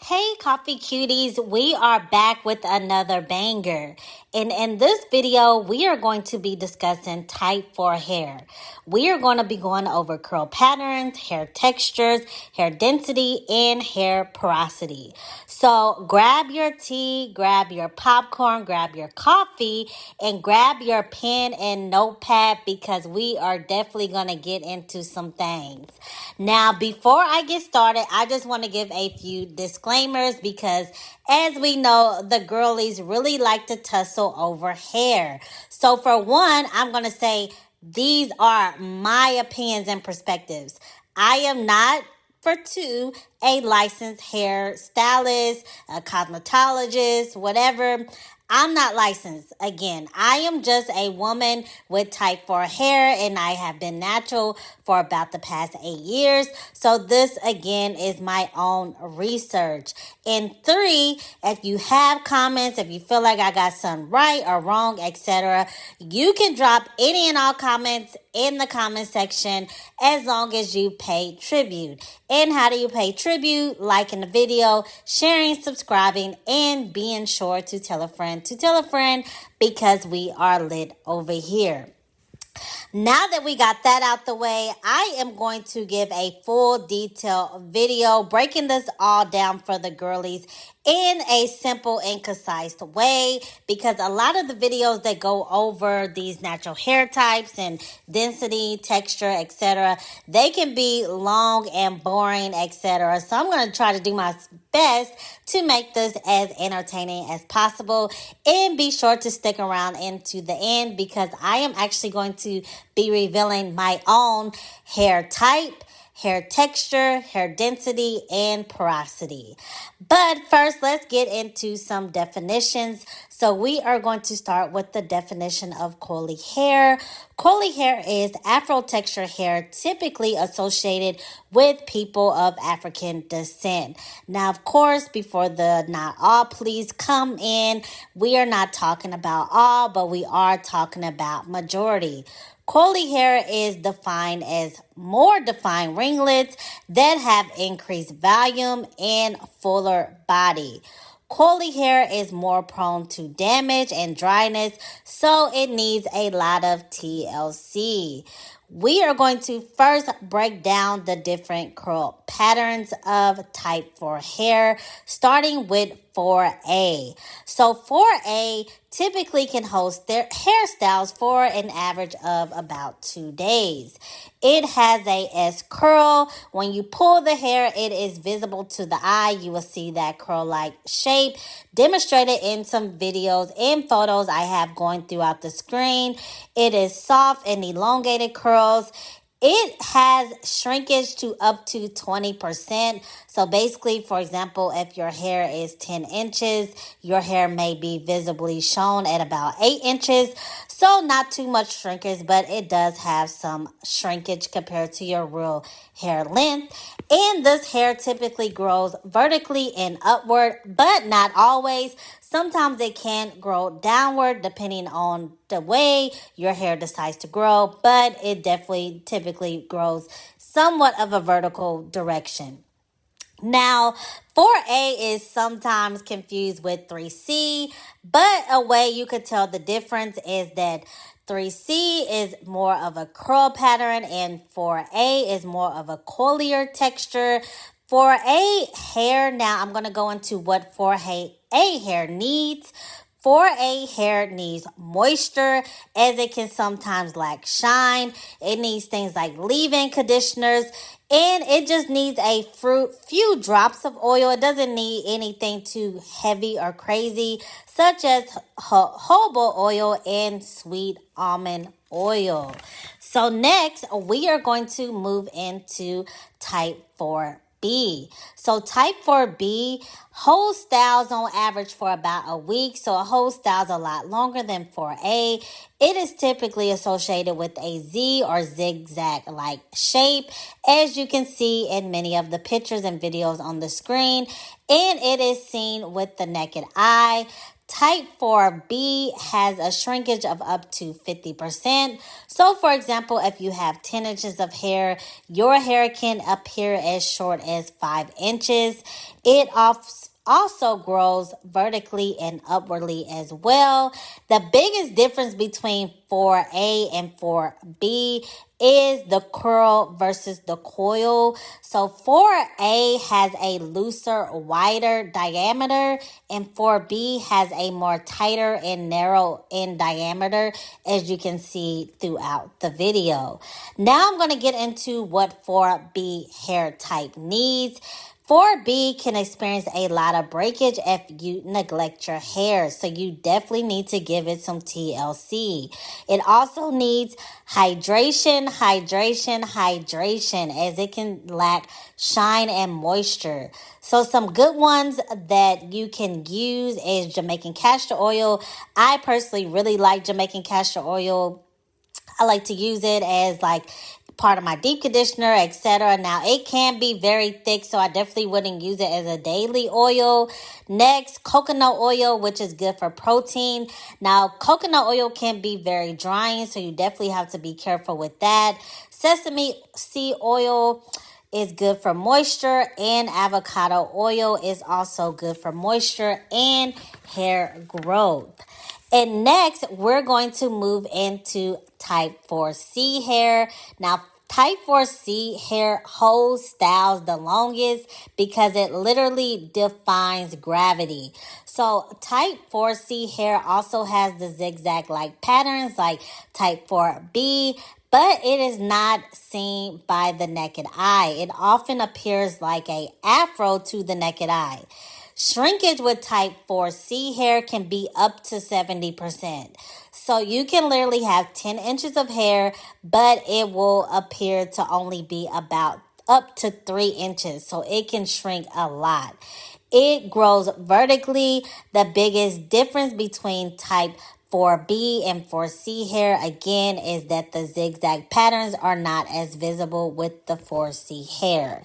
Hey coffee cuties, we are back with another banger. And in this video, we are going to be discussing type 4 hair. We are going to be going over curl patterns, hair textures, hair density, and hair porosity. So grab your tea, grab your popcorn, grab your coffee, and grab your pen and notepad because we are definitely going to get into some things. Now, before I get started, I just want to give a few disclaimers because as we know, the girlies really like to tussle over hair. So for one, I'm going to say these are my opinions and perspectives. I am not, for two, a licensed hair stylist, a cosmetologist, whatever. I'm not licensed. Again, I am just a woman with type 4 hair and I have been natural for about the past 8 years. So this again is my own research. And three, if you have comments, if you feel like I got something right or wrong, etc., you can drop any and all comments in the comment section as long as you pay tribute. And how do you pay tribute? Liking the video, sharing, subscribing, and being sure to tell a friend because we are lit over here. Now that we got that out the way, I am going to give a full detailed video breaking this all down for the girlies in a simple and concise way because a lot of the videos that go over these natural hair types and density, texture, etc., they can be long and boring, etc. So I'm going to try to do my best to make this as entertaining as possible and be sure to stick around into the end because I am actually going to be revealing my own hair type, hair texture, hair density, and porosity. But first, let's get into some definitions. So we are going to start with the definition of curly hair. Curly hair is Afro texture hair typically associated with people of African descent. Now, of course, before the not all please come in, we are not talking about all, but we are talking about majority. Curly hair is defined as more defined ringlets that have increased volume and fuller body. Curly hair is more prone to damage and dryness, so it needs a lot of TLC. We are going to first break down the different curl patterns of type 4 hair, starting with 4A. So 4A typically can host their hairstyles for an average of about 2 days. It has a S curl. When you pull the hair, it is visible to the eye. You will see that curl-like shape demonstrated in some videos and photos I have going throughout the screen. It is soft and elongated curls. It has shrinkage to up to 20%. So basically, for example, if your hair is 10 inches, your hair may be visibly shown at about 8 inches. So not too much shrinkage, but it does have some shrinkage compared to your real hair length. And this hair typically grows vertically and upward, but not always. Sometimes it can grow downward depending on the way your hair decides to grow, but it definitely typically grows somewhat of a vertical direction. Now, 4A is sometimes confused with 3C, but a way you could tell the difference is that 3C is more of a curl pattern and 4A is more of a curlier texture. 4A hair, now I'm going to go into what 4A hair needs. 4A hair needs moisture as it can sometimes lack shine. It needs things like leave-in conditioners and it just needs a few drops of oil. It doesn't need anything too heavy or crazy such as jojoba oil and sweet almond oil. So next we are going to move into type 4B. So type 4B holds styles on average for about a week. So a whole style's a lot longer than 4A. It is typically associated with a Z or zigzag-like shape, as you can see in many of the pictures and videos on the screen. And it is seen with the naked eye. Type 4B has a shrinkage of up to 50%. So, for example, if you have 10 inches of hair, your hair can appear as short as 5 inches. It also grows vertically and upwardly as well. The biggest difference between 4A and 4B is the curl versus the coil. So 4A has a looser, wider diameter, and 4B has a more tighter and narrow in diameter, as you can see throughout the video. Now I'm going to get into what 4B hair type needs. 4B can experience a lot of breakage if you neglect your hair, so you definitely need to give it some TLC. It also needs hydration, as it can lack shine and moisture. So some good ones that you can use is Jamaican castor oil. I personally really like Jamaican castor oil. I like to use it as like part of my deep conditioner, etc. Now, it can be very thick, so I definitely wouldn't use it as a daily oil. Next, coconut oil, which is good for protein. Now, coconut oil can be very drying, so you definitely have to be careful with that. Sesame seed oil is good for moisture, and avocado oil is also good for moisture and hair growth. And next, we're going to move into type 4C hair. Now, type 4C hair holds styles the longest because it literally defines gravity. So type 4C hair also has the zigzag-like patterns like type 4B, but it is not seen by the naked eye. It often appears like an afro to the naked eye. Shrinkage with type 4C hair can be up to 70%. So you can literally have 10 inches of hair, but it will appear to only be about up to 3 inches. So it can shrink a lot. It grows vertically. The biggest difference between type 4B and 4C hair, again, is that the zigzag patterns are not as visible with the 4C hair.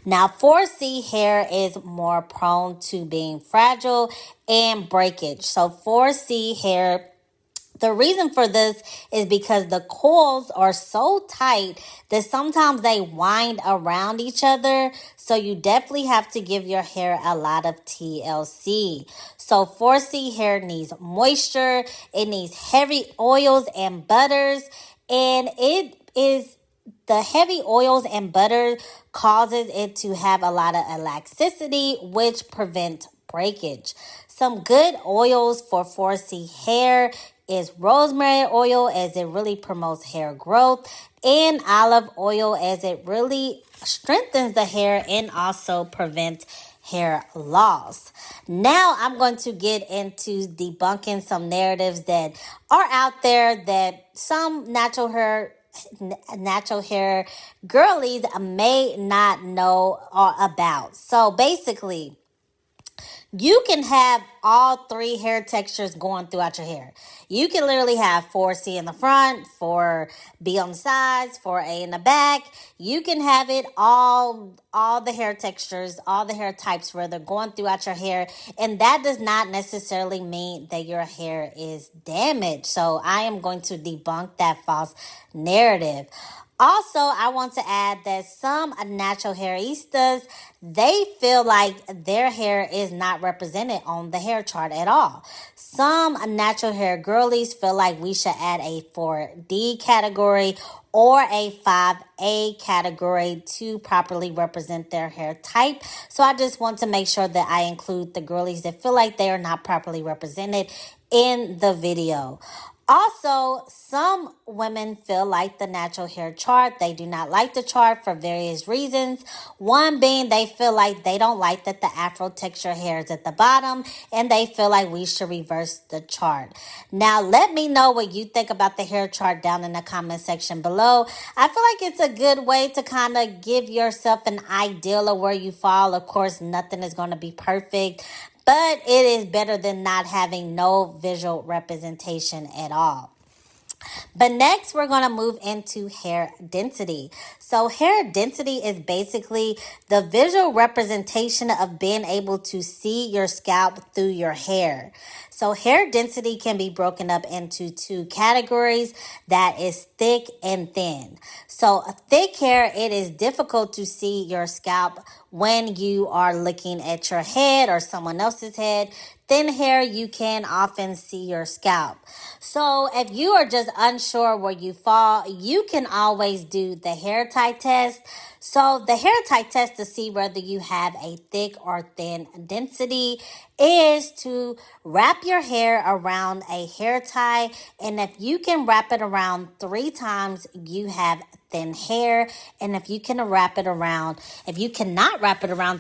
Now, 4C hair is more prone to being fragile and breakage. So 4C hair, the reason for this is because the coils are so tight that sometimes they wind around each other. So you definitely have to give your hair a lot of TLC. So 4C hair needs moisture. It needs heavy oils and butters. And the heavy oils and butter causes it to have a lot of elasticity, which prevents breakage. Some good oils for 4C hair is rosemary oil, as it really promotes hair growth, and olive oil, as it really strengthens the hair and also prevents hair loss. Now I'm going to get into debunking some narratives that are out there that some natural hair girlies may not know about. So basically, you can have all 3 hair textures going throughout your hair. You can literally have 4C in the front, 4B on the sides, 4A in the back. You can have it all the hair textures, all the hair types where they're going throughout your hair. And that does not necessarily mean that your hair is damaged. So I am going to debunk that false narrative. Also, I want to add that some natural hairistas, they feel like their hair is not represented on the hair chart at all. Some natural hair girlies feel like we should add a 4D category or a 5A category to properly represent their hair type. So I just want to make sure that I include the girlies that feel like they are not properly represented in the video. Also, some women feel like the natural hair chart. They do not like the chart for various reasons. One being they feel like they don't like that the afro texture hair is at the bottom, and they feel like we should reverse the chart. Now, let me know what you think about the hair chart down in the comment section below. I feel like it's a good way to kind of give yourself an ideal of where you fall. Of course, nothing is going to be perfect, but it is better than not having no visual representation at all. But next, we're going to move into hair density. So, hair density is basically the visual representation of being able to see your scalp through your hair. So, hair density can be broken up into two categories, that is thick and thin. So, a thick hair, it is difficult to see your scalp when you are looking at your head or someone else's head. Thin hair, you can often see your scalp. So if you are just unsure where you fall, you can always do the hair tie test. So the hair tie test to see whether you have a thick or thin density is to wrap your hair around a hair tie. And if you can wrap it around 3 times, you have thin hair. And if you cannot wrap it around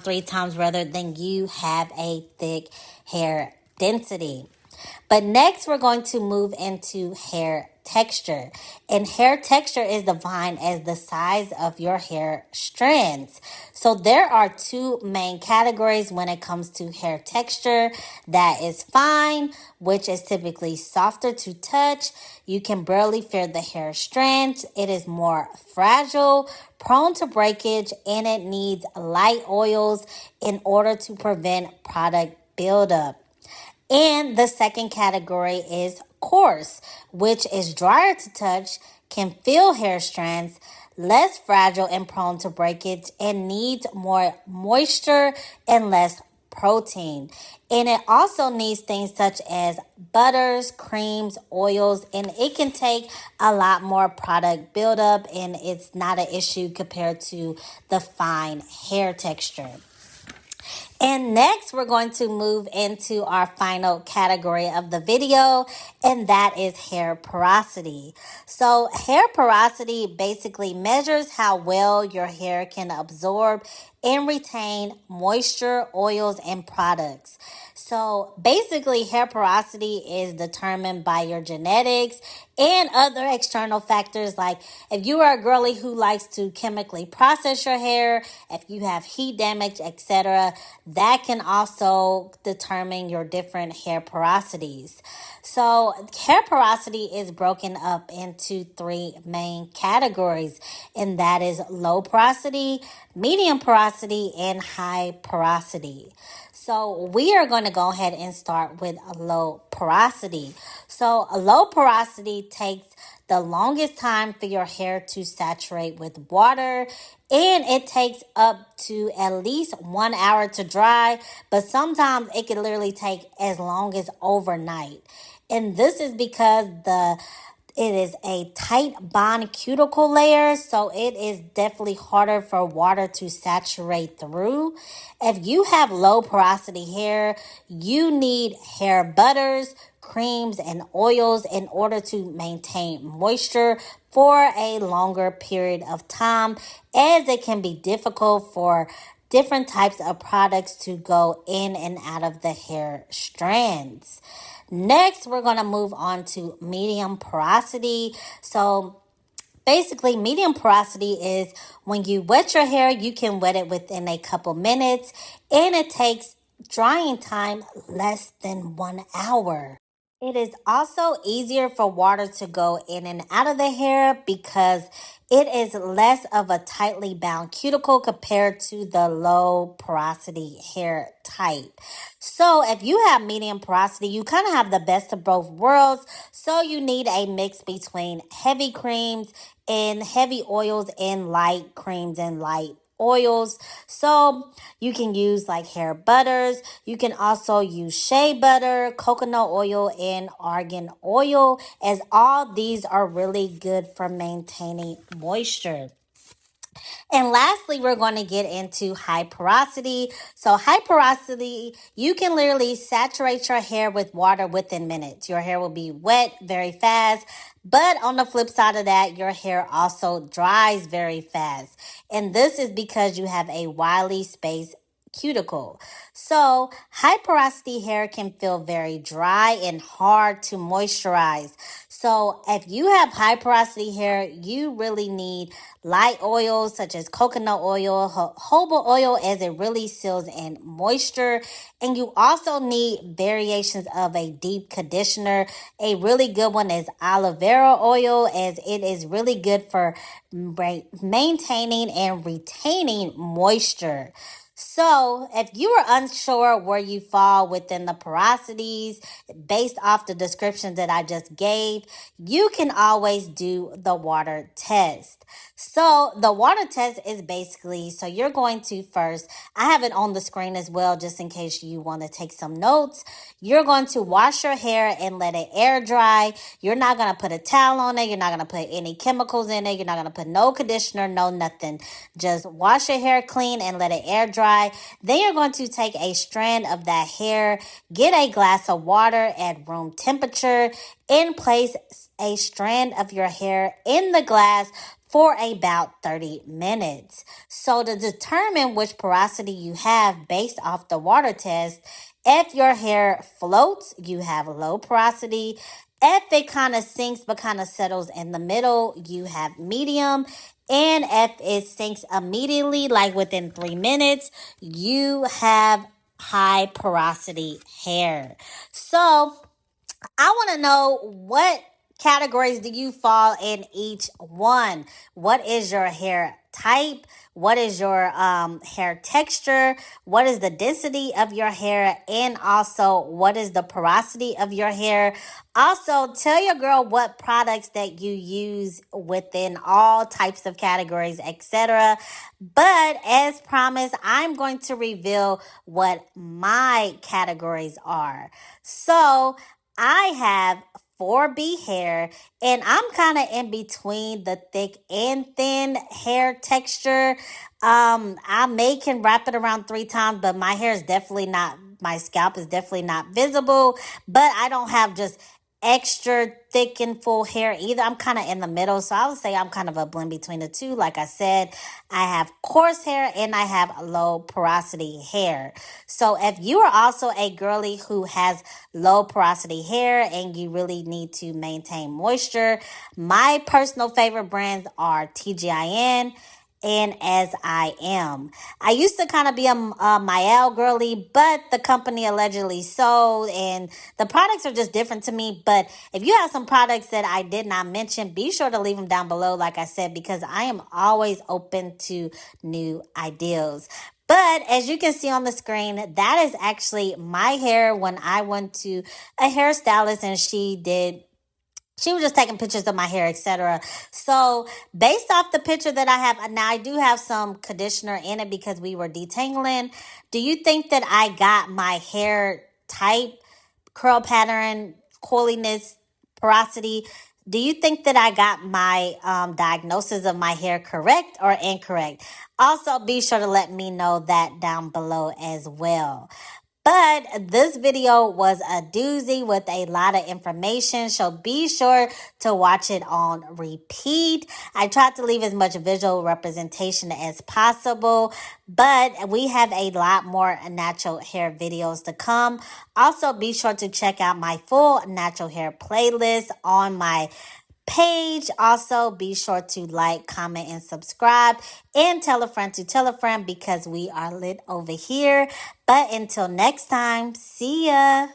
3 times rather, then you have a thick hair density. But next, we're going to move into hair texture. And hair texture is defined as the size of your hair strands. So there are two main categories when it comes to hair texture. That is fine, which is typically softer to touch. You can barely feel the hair strands. It is more fragile, prone to breakage, and it needs light oils in order to prevent product buildup. And the second category is coarse, which is drier to touch, can feel hair strands, less fragile and prone to breakage, and needs more moisture and less protein. And it also needs things such as butters, creams, oils, and it can take a lot more product buildup, and it's not an issue compared to the fine hair texture. And next, we're going to move into our final category of the video, and that is hair porosity. So, hair porosity basically measures how well your hair can absorb and retain moisture, oils, and products. So basically, hair porosity is determined by your genetics and other external factors, like if you are a girly who likes to chemically process your hair, if you have heat damage, etc., that can also determine your different hair porosities. So hair porosity is broken up into 3 main categories, and that is low porosity, medium porosity, and high porosity. So we are going to go ahead and start with a low porosity. So a low porosity takes the longest time for your hair to saturate with water, and it takes up to at least 1 hour to dry, but sometimes it can literally take as long as overnight. And this is because it is a tight bond cuticle layer, so it is definitely harder for water to saturate through. If you have low porosity hair, you need hair butters, creams, and oils in order to maintain moisture for a longer period of time, as it can be difficult for different types of products to go in and out of the hair strands. Next, we're going to move on to medium porosity. So basically, medium porosity is when you wet your hair, you can wet it within a couple minutes, and it takes drying time less than 1 hour. It is also easier for water to go in and out of the hair because it is less of a tightly bound cuticle compared to the low porosity hair type. So if you have medium porosity, you kind of have the best of both worlds. So you need a mix between heavy creams and heavy oils and light creams and light oils. So you can use like hair butters. You can also use shea butter, coconut oil, and argan oil, as all these are really good for maintaining moisture. And lastly, we're going to get into high porosity. So high porosity, you can literally saturate your hair with water within minutes. Your hair will be wet very fast. But on the flip side of that, your hair also dries very fast. And this is because you have a widely spaced cuticle. So high porosity hair can feel very dry and hard to moisturize. So if you have high porosity hair, you really need light oils such as coconut oil, jojoba oil, as it really seals in moisture. And you also need variations of a deep conditioner. A really good one is aloe vera oil, as it is really good for maintaining and retaining moisture. So, if you are unsure where you fall within the porosities based off the description that I just gave, you can always do the water test. So, the water test is basically, so you're going to first, I have it on the screen as well, just in case you want to take some notes. You're going to wash your hair and let it air dry. You're not going to put a towel on it. You're not going to put any chemicals in it. You're not going to put no conditioner, no nothing. Just wash your hair clean and let it air dry. Then you're going to take a strand of that hair, get a glass of water at room temperature, and place a strand of your hair in the glass for about 30 minutes. So to determine which porosity you have based off the water test, if your hair floats, you have low porosity. If it kind of sinks but kind of settles in the middle, you have medium. And if it sinks immediately, like within 3 minutes, you have high porosity hair. So I want to know, what categories do you fall in each one? What is your hair type? What is your hair texture? What is the density of your hair? And also, what is the porosity of your hair? Also, tell your girl what products that you use within all types of categories, etc. But as promised, I'm going to reveal what my categories are. So, I have 4B hair, and I'm kind of in between the thick and thin hair texture. I can wrap it around 3 times, but my hair is definitely not, my scalp is definitely not visible. But I don't have just extra thick and full hair either. I'm kind of in the middle, so I would say I'm kind of a blend between the two. Like I said, I have coarse hair and I have low porosity hair. So if you are also a girly who has low porosity hair and you really need to maintain moisture, my personal favorite brands are TGIN and As I Am. I used to kind of be a Mielle girly, but the company allegedly sold, and the products are just different to me. But if you have some products that I did not mention, be sure to leave them down below, like I said, because I am always open to new ideas. But as you can see on the screen, that is actually my hair when I went to a hairstylist and she was just taking pictures of my hair, etc. So based off the picture that I have, now I do have some conditioner in it because we were detangling. Do you think that I got my hair type, curl pattern, coiliness, porosity? Do you think that I got my diagnosis of my hair correct or incorrect? Also, be sure to let me know that down below as well. But this video was a doozy with a lot of information, so be sure to watch it on repeat. I tried to leave as much visual representation as possible, but we have a lot more natural hair videos to come. Also, be sure to check out my full natural hair playlist on my page. Also, be sure to like, comment, and subscribe, and tell a friend to tell a friend, because we are lit over here. But until next time, see ya.